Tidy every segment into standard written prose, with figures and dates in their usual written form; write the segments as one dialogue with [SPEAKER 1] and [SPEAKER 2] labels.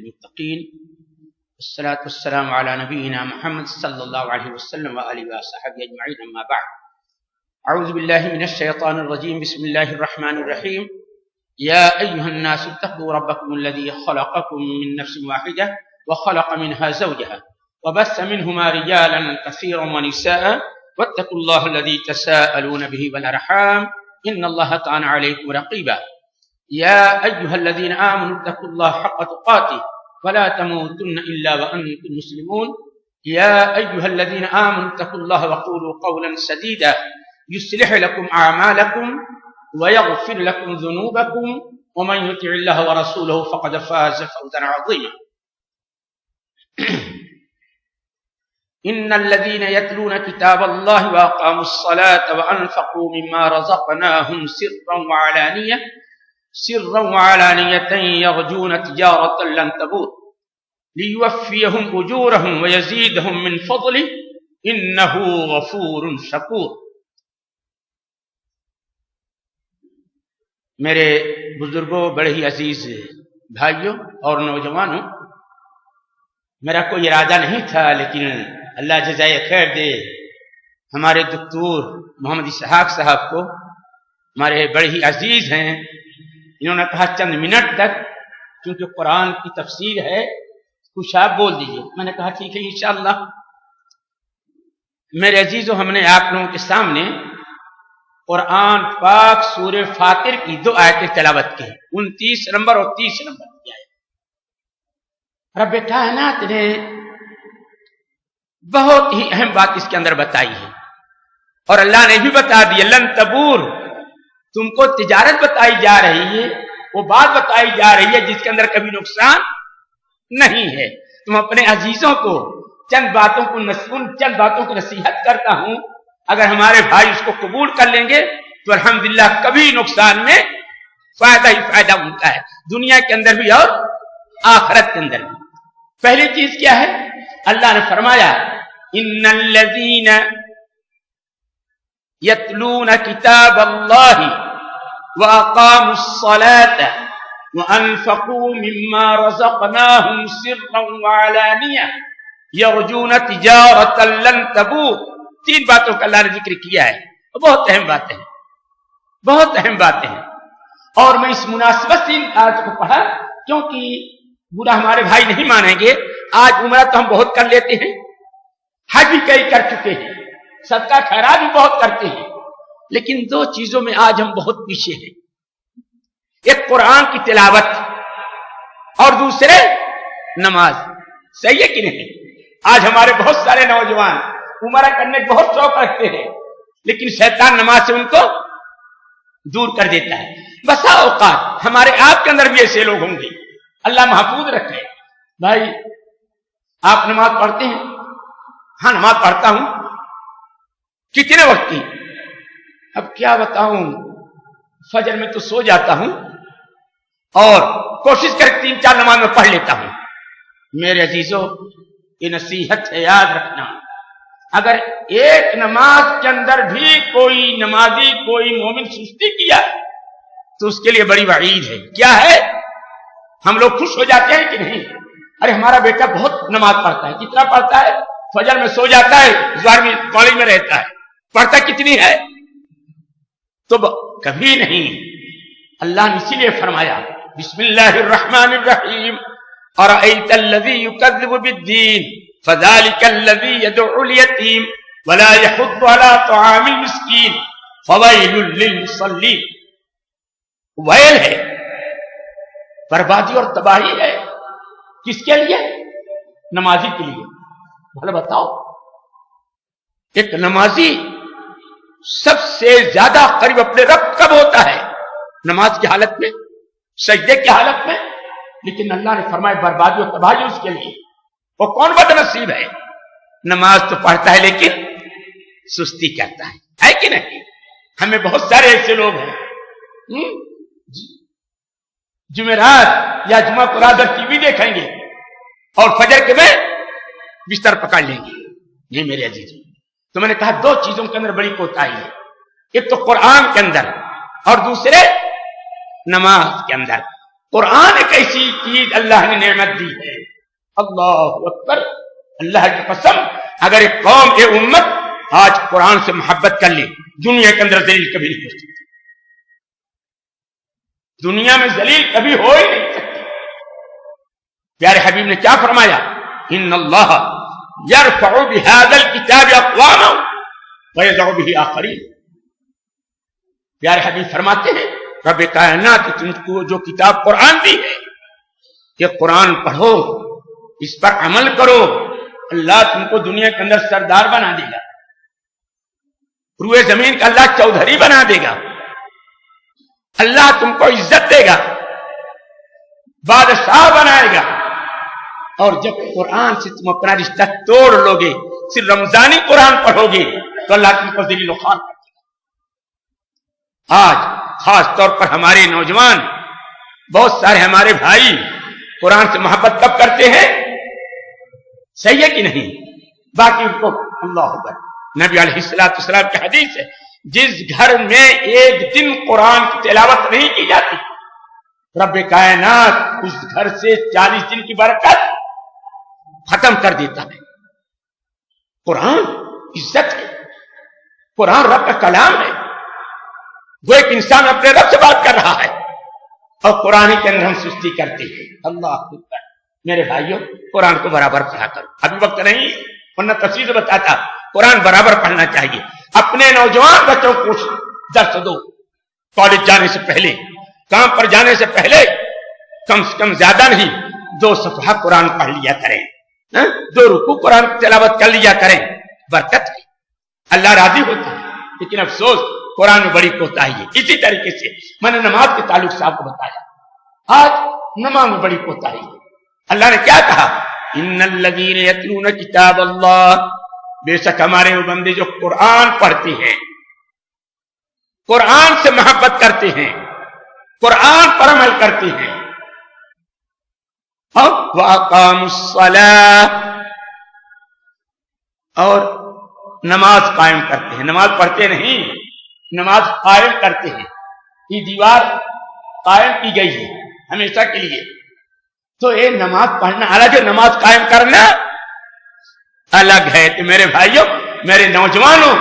[SPEAKER 1] المتقين والصلاة والسلام على نبينا محمد صلى الله عليه وسلم وآله وصحبه أجمعين أما بعد أعوذ بالله من الشيطان الرجيم بسم الله الرحمن الرحيم يا أيها الناس اتقوا ربكم الذي خلقكم من نفس واحدة وخلق منها زوجها وبث منهما رجالا كثيرا ونساء واتقوا الله الذي تساءلون به والأرحام إن الله كان عليكم رقيبا يا أيها الذين آمنوا اتقوا الله حق تقاته ولا تموتن إلا وأنتم مسلمون يا أيها الذين آمنوا اتقوا الله وقولوا قولا سديدا يصلح لكم أعمالكم ويغفر لكم ذنوبكم ومن يطع الله ورسوله فقد فاز فوزا عظيما إن الذين يتلون كتاب الله وأقاموا الصلاة وأنفقوا مما رزقناهم سرا وعلانية يرجون تجارة لن تبور ليوفيهم أجورهم ويزيدهم من فضله إنه غفور شكور. میرے بزرگوں، بڑے ہی عزیز بھائیوں اور نوجوانوں، میرا کوئی ارادہ نہیں تھا، لیکن اللہ جزائے خیر دے ہمارے دکتور محمد اسحاق صاحب کو، ہمارے بڑے ہی عزیز ہیں، انہوں نے کہا چند منٹ تک کیونکہ قرآن کی تفسیر ہے کچھ آپ بول دیجئے. میں نے کہا ٹھیک ہے انشاءاللہ. میرے عزیزوں، ہم نے آپ لوگوں کے سامنے قرآن پاک سورہ فاطر کی 2 آیتیں تلاوت کی، 29 نمبر اور 30 نمبر کی آیت. رب کائنات نے بہت ہی اہم بات اس کے اندر بتائی ہے، اور اللہ نے بھی بتا دی لن تبور، تم کو تجارت بتائی جا رہی ہے، وہ بات بتائی جا رہی ہے جس کے اندر کبھی نقصان نہیں ہے. تم اپنے عزیزوں کو چند باتوں کو نصیحت کرتا ہوں، اگر ہمارے بھائی اس کو قبول کر لیں گے تو الحمدللہ کبھی نقصان میں فائدہ ہی فائدہ ان کا ہے، دنیا کے اندر بھی اور آخرت کے اندر بھی. پہلی چیز کیا ہے؟ اللہ نے فرمایا ان الذین یتلون کتاب اللہ واقاموا الصلاة وانفقوا مما رزقناهم سرا وعلانیہ یرجون تجارۃ لن تبور. 3 باتوں کا اللہ نے ذکر کیا ہے، بہت اہم باتیں ہیں، بہت اہم باتیں ہیں. اور میں اس مناسبت سے ان آیت کو پڑھا کیونکہ برا ہمارے بھائی نہیں مانیں گے. آج عمرہ تو ہم بہت کر لیتے ہیں، حج بھی کئی کر چکے ہیں، صدقہ خیرات بھی بہت کرتے ہیں، لیکن 2 چیزوں میں آج ہم بہت پیچھے ہیں. ایک قرآن کی تلاوت اور دوسرے نماز. صحیح ہے کہ نہیں؟ آج ہمارے بہت سارے نوجوان عمرہ کرنے کے بہت شوق رکھتے ہیں، لیکن شیطان نماز سے ان کو دور کر دیتا ہے. بسا اوقات ہمارے آپ کے اندر بھی ایسے لوگ ہوں گے، اللہ محفوظ رکھے. بھائی آپ نماز پڑھتے ہیں؟ ہاں نماز پڑھتا ہوں. کتنے وقت کی؟ اب کیا بتاؤں، فجر میں تو سو جاتا ہوں اور کوشش کر 3-4 نماز میں پڑھ لیتا ہوں. میرے عزیزوں، یہ نصیحت ہے، یاد رکھنا، اگر ایک نماز کے اندر بھی کوئی نمازی کوئی مومن سستی کیا تو اس کے لیے بڑی وعید ہے. کیا ہے؟ ہم لوگ خوش ہو جاتے ہیں کہ نہیں، ارے ہمارا بیٹا بہت نماز پڑھتا ہے. کتنا پڑھتا ہے؟ فجر میں سو جاتا ہے، ظہر میں کالج میں رہتا ہے، پڑھتا کتنی ہے؟ تو کبھی نہیں. اللہ نے اسی لیے فرمایا بسم اللہ الرحمن الرحیم ارأیت الذی یکذب بالدین فذلک الذی یدعو الیتیم ولا یحض علی طعام المسکین فویل للمصلین. ویل ہے، بربادی اور تباہی ہے. کس کے لیے؟ نمازی کے لیے. بھلا بتاؤ، ایک نمازی سب سے زیادہ قریب اپنے رب کب ہوتا ہے؟ نماز کی حالت میں، سجدے کی حالت میں. لیکن اللہ نے فرمایا بربادی اور تباہی اس کے لیے. وہ کون بد نصیب ہے؟ نماز تو پڑھتا ہے لیکن سستی کرتا ہے کہ نہیں؟ ہمیں بہت سارے ایسے لوگ ہیں جمعرات یا جمعہ کو رات ٹی وی دیکھیں گے اور فجر کے میں بستر پکڑ لیں گے. نہیں میرے عزیزوں، تو میں نے کہا 2 چیزوں کے اندر بڑی کوتاہی ہے، ایک تو قرآن کے اندر اور دوسرے نماز کے اندر. قرآن ایک ایسی چیز اللہ نے نعمت دی ہے. اللہ اکبر. اللہ کی قسم اگر ایک قوم ایک امت آج قرآن سے محبت کر لی دنیا کے اندر ذلیل کبھی نہیں ہو سکتی. دنیا میں ذلیل کبھی ہو ہی نہیں سکتی. پیارے حبیب نے کیا فرمایا؟ ان اللہ یرفع بہذا الکتاب اقواما ویضع بہ آخرین. پیارے حبیب فرماتے ہیں رب کائنات تم کو جو کتاب قرآن دی ہے کہ قرآن پڑھو اس پر عمل کرو اللہ تم کو دنیا کے اندر سردار بنا دے گا. روئے زمین کا اللہ چودھری بنا دے گا. اللہ تم کو عزت دے گا بادشاہ بنائے گا. اور جب قرآن سے تم اپنا رشتہ توڑ لو گے صرف رمضانی قرآن پڑھو گے تو اللہ تم کو ذلیل و خوار کر دے گا. آج خاص طور پر ہمارے نوجوان بہت سارے ہمارے بھائی قرآن سے محبت کب کرتے ہیں؟ صحیح ہے کہ نہیں؟ باقی ان کو اللہ اکبر. نبی علیہ الصلوۃ والسلام کی حدیث ہے جس گھر میں ایک دن قرآن کی تلاوت نہیں کی جاتی رب کائنات اس گھر سے 40 دن کی برکت ختم کر دیتا ہے. قرآن عزت ہے. قرآن رب کا کلام ہے. وہ ایک انسان اپنے رب سے بات کر رہا ہے اور قرآن کے اندر ہم سستی کرتے ہیں. اللہ اکبر. میرے بھائیوں قرآن کو برابر پڑھا کرو. ابھی وقت نہیں ورنہ تفصیل سے بتاتا. قرآن برابر پڑھنا چاہیے. اپنے نوجوان بچوں کو درس دو. کالج جانے سے پہلے کام پر جانے سے پہلے کم سے کم زیادہ نہیں 2 صفحہ قرآن پڑھ لیا کریں. 2 رکوع قرآن تلاوت کر لیا کریں. برکت ہے. اللہ راضی ہوتا ہے. لیکن افسوس قرآن میں بڑی کوتاہی ہے. اسی طریقے سے میں نے نماز کے تعلق سے آپ کو بتایا. آج نماز میں بڑی کوتاہی ہے. اللہ نے کیا کہا؟ ان الذین یتلون کتاب اللہ. بے شک ہمارے وہ بندے جو قرآن پڑھتے ہیں قرآن سے محبت کرتے ہیں قرآن پر عمل کرتے ہیں اور وَأَقَامُوا الصَّلَاةَ اور نماز قائم کرتے ہیں. نماز پڑھتے نہیں نماز قائم کرتے ہیں. یہ دیوار قائم کی گئی ہے ہمیشہ کے لیے. تو یہ نماز پڑھنا الگ ہے نماز قائم کرنا الگ ہے. تو میرے بھائیوں میرے نوجوانوں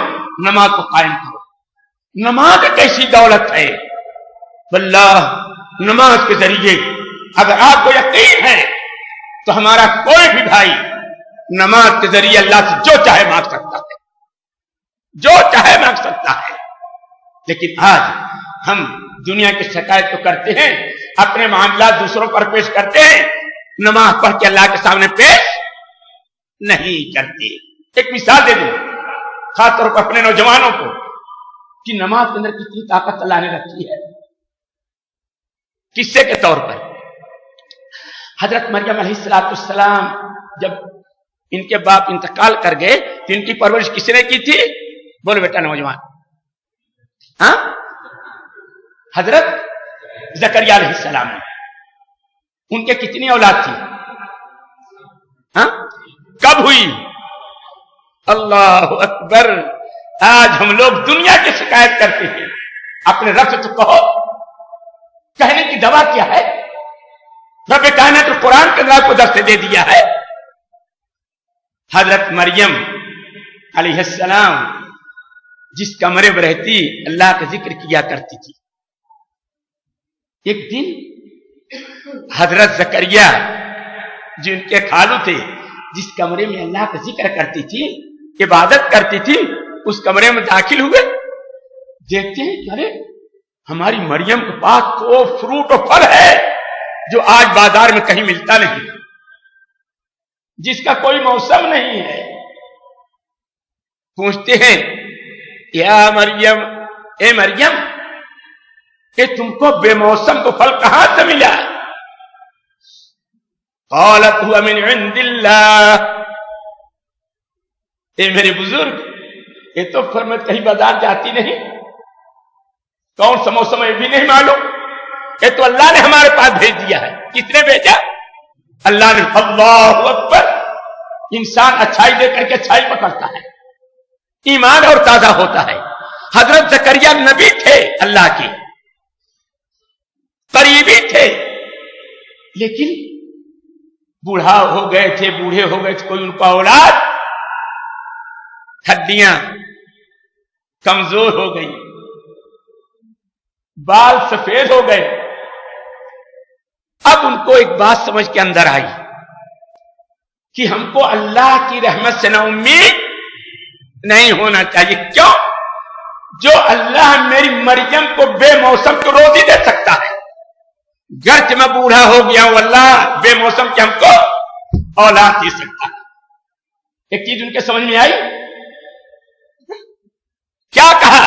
[SPEAKER 1] نماز کو قائم کرو. نماز ایک ایسی دولت ہے واللہ نماز کے ذریعے اگر آپ کو یقین ہے تو ہمارا کوئی بھی بھائی نماز کے ذریعے اللہ سے جو چاہے مانگ سکتا ہے جو چاہے مانگ سکتا ہے. لیکن آج ہم دنیا کی شکایت تو کرتے ہیں اپنے معاملات دوسروں پر پیش کرتے ہیں نماز پڑھ کے اللہ کے سامنے پیش نہیں کرتے. ایک مثال دے دوں خاص طور پر اپنے نوجوانوں کو کہ نماز کے اندر کتنی طاقت اللہ نے رکھی ہے. قصے کے طور پر حضرت مریم علیہ السلام جب ان کے باپ انتقال کر گئے تو ان کی پرورش کس نے کی تھی؟ بولو بیٹا نوجوان. ہاں حضرت زکریا علیہ السلام نے. ان کے کتنی اولاد تھی؟ ہاں کب ہوئی؟ اللہ اکبر. آج ہم لوگ دنیا کی شکایت کرتے ہیں اپنے رب سے تو کہو. کہنے کی دوا کیا ہے؟ رب کائنات تو قرآن کے اندر کو درس دے دیا ہے. حضرت مریم علیہ السلام جس کمرے میں رہتی اللہ کا ذکر کیا کرتی تھی. ایک دن حضرت زکریا جو ان کے خالو تھے جس کمرے میں اللہ کا ذکر کرتی تھی عبادت کرتی تھی اس کمرے میں داخل ہوئے. دیکھتے ہیں کہ ارے ہماری مریم کے پاس تو فروٹ و پھل ہے جو آج بازار میں کہیں ملتا نہیں جس کا کوئی موسم نہیں ہے. پوچھتے ہیں یا مریم اے مریم کہ تم کو بے موسم کو پھل کہاں سے ملا؟ قالت هو من عند اللہ. اے میرے بزرگ یہ تو پھر میں کہیں بازار جاتی نہیں کون سا موسم ہے بھی نہیں معلوم. یہ تو اللہ نے ہمارے پاس بھیج دیا ہے. کس نے بھیجا؟ اللہ نے. اللہ اکبر. انسان اچھائی دے کر کے اچھائی پکڑتا ہے ایمان اور تازہ ہوتا ہے. حضرت زکریا نبی تھے اللہ کے قریبی تھے لیکن بوڑھا ہو گئے تھے، بوڑھے ہو گئے تھے، کوئی ان کا اولاد، ہڈیاں کمزور ہو گئی، بال سفید ہو گئے. اب ان کو ایک بات سمجھ کے اندر آئی کہ ہم کو اللہ کی رحمت سے نا امید نہیں ہونا چاہیے. کیوں؟ جو اللہ میری مریم کو بے موسم کی روزی دے سکتا ہے، گرچہ میں بوڑھا ہو گیا ہوں، اللہ بے موسم کے ہم کو اولاد دے سکتا ہے. ایک چیز ان کے سمجھ میں آئی، کیا کہا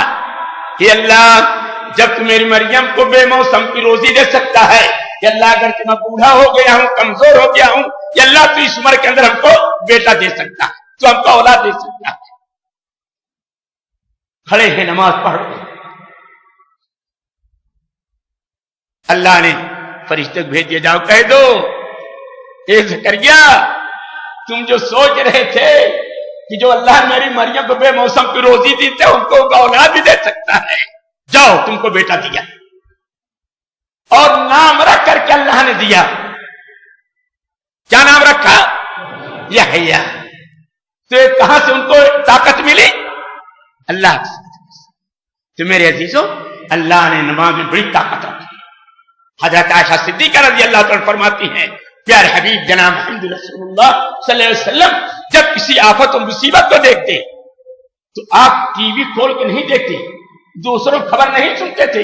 [SPEAKER 1] کہ اللہ جب تو میری مریم کو بے موسم کی روزی دے سکتا ہے، کہ اللہ اگر میں بوڑھا ہو گیا ہوں، کمزور ہو گیا ہوں، کہ اللہ تو اس عمر کے اندر ہم کو بیٹا دے سکتا ہے، تو ہم کو اولاد دے سکتا ہے. کھڑے ہیں، نماز پڑھ رہے ہیں. اللہ نے فرشتے کو بھیج دیا، جاؤ کہہ دو اے زکریا تم جو سوچ رہے تھے کہ جو اللہ میری مریم کو بے موسم کی روزی دی تھے ان کو اولاد بھی دے سکتا ہے، جاؤ تم کو بیٹا دیا. اور نام رکھ کر کے اللہ نے دیا. کیا نام رکھا؟ یحییٰ. تو کہاں سے ان کو طاقت ملی؟ اللہ سے. تو میرے عزیزوں، اللہ نے نماز میں بڑی طاقت رکھی. حضرت عائشہ صدیقہ رضی اللہ تعالیٰ فرماتی ہیں، پیارے حبیب جناب محمد رسول اللہ صلی اللہ علیہ وسلم جب کسی آفت و مصیبت کو دیکھتے تو آپ ٹی وی کھول کے نہیں دیکھتے، دوسروں خبر نہیں سنتے تھے.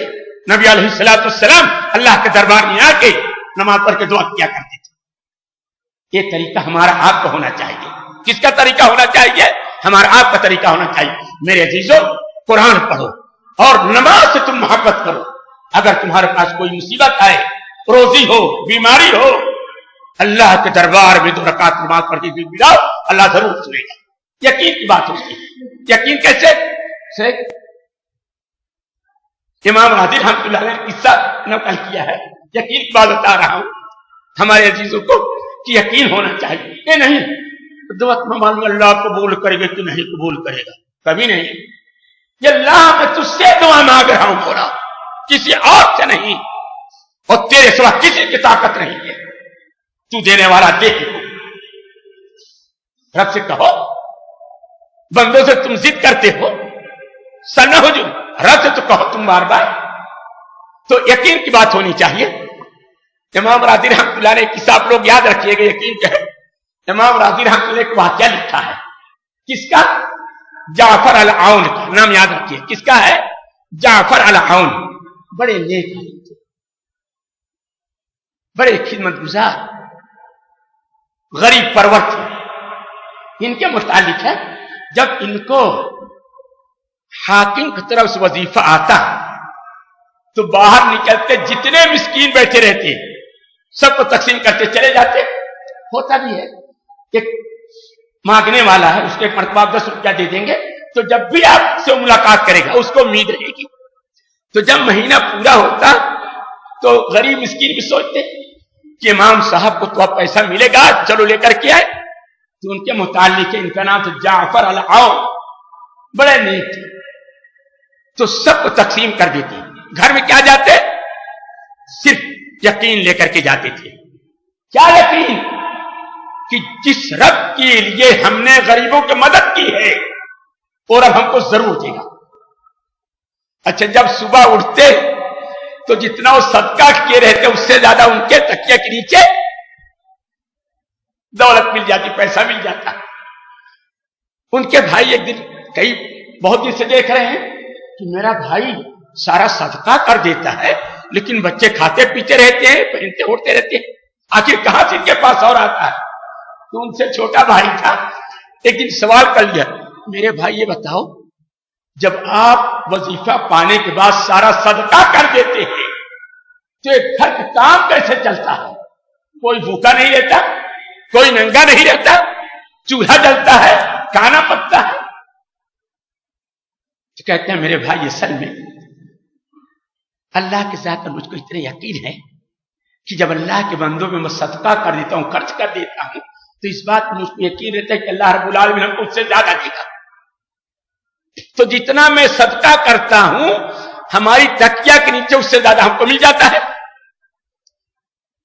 [SPEAKER 1] نبی علیہ الصلوۃ والسلام اللہ کے دربار میں آ کے نماز پڑھ کے دعا کیا کرتے تھے. یہ طریقہ ہمارا آپ کا ہونا چاہیے. کس کا طریقہ ہونا چاہیے؟ ہمارا آپ کا طریقہ ہونا چاہیے. میرے عزیزوں، قرآن پڑھو اور نماز سے تم محبت کرو. اگر تمہارے پاس کوئی مصیبت آئے، روزی ہو، بیماری ہو، اللہ کے دربار میں 2 رکعت نماز پڑھ کے بلاؤ، اللہ ضرور سنے گا. یقین کی بات ہوتی ہے. یقین کیسے؟ امام راضی رحمۃ اللہ نے قصہ نقل کیا ہے. یقین کی بات بتا رہا ہوں ہمارے عزیزوں کو کہ یقین ہونا چاہیے. یہ نہیں دعوت میں معلوم اللہ قبول کرے گا کہ نہیں قبول کرے گا، کبھی نہیں. یہ اللہ میں تجھ سے دعا مانگ رہا ہوں مولا، کسی اور سے نہیں، اور تیرے سوا کسی کی طاقت نہیں ہے. تو دینے والا دیکھ. رب سے کہو. بندوں سے تم ضد کرتے ہو، سنہ ہو جو رب سے تو کہو تم بار بار. تو یقین کی بات ہونی چاہیے. امام راضی رحمۃ اللہ نے قصہ آپ لوگ یاد رکھیے گا، یقین کیا ہے. امام راضی رحمۃ اللہ نے ایک واقعہ لکھا ہے. کس کا؟ جعفر العون کا نام یاد رکھیے. کس کا ہے؟ جعفر العون. بڑے نیک تھے، بڑے خدمت گزار، غریب پرور تھے. ان کے متعلق ہے جب ان کو حاکم کی طرف سے وظیفہ آتا تو باہر نکلتے جتنے مسکین بیٹھے رہتے سب کو تقسیم کرتے چلے جاتے. ہوتا بھی ہے ایک مانگنے والا ہے، اس کے مرتبہ 10 روپیہ دے دیں گے تو جب بھی آپ سے ملاقات کرے گا اس کو امید رہے گی. تو جب مہینہ پورا ہوتا تو غریب مسکین بھی سوچتے کہ امام صاحب کو تو اب پیسہ ملے گا، چلو لے کر کے آئے. تو ان کے متعلق ان کا نام تھا جعفر العون. بڑے نیک تھے تو سب کو تقسیم کر دیتے. گھر میں کیا جاتے؟ صرف یقین لے کر کے جاتے تھے. کیا یقین؟ کہ جس رب کے لیے ہم نے غریبوں کی مدد کی ہے اور اب ہم کو ضرور دے گا. اچھا، جب صبح اٹھتے تو جتنا وہ صدقہ کیے رہتے اس سے زیادہ ان کے تکیے کے نیچے دولت مل جاتی، پیسہ مل جاتا. ان کے بھائی ایک دن کئی بہت دن سے دیکھ رہے ہیں کہ میرا بھائی سارا صدقہ کر دیتا ہے لیکن بچے کھاتے پیتے رہتے ہیں، پہنتے اڑتے رہتے ہیں، آخر کہاں سے ان کے پاس اور آتا ہے. تو ان سے چھوٹا بھائی تھا، ایک دن سوال کر لیا، میرے بھائی یہ بتاؤ جب آپ وظیفہ پانے کے بعد سارا صدقہ کر دیتے ہیں تو ایک گھر کا کام کیسے چلتا ہے؟ کوئی بھوکا نہیں رہتا، کوئی ننگا نہیں رہتا، چولہا جلتا ہے، کھانا پکتا ہے. تو کہتے ہیں میرے بھائی اصل میں اللہ کے ذات پر مجھ کو اتنا یقین ہے کہ جب اللہ کے بندوں میں میں صدقہ کر دیتا ہوں، خرچ کر دیتا ہوں تو اس بات پر مجھ کو یقین رہتا ہے کہ اللہ رب العالمین ہم کو اس سے زیادہ دے گا. تو جتنا میں صدقہ کرتا ہوں ہماری تکیہ کے نیچے اس سے زیادہ ہم کو مل جاتا ہے.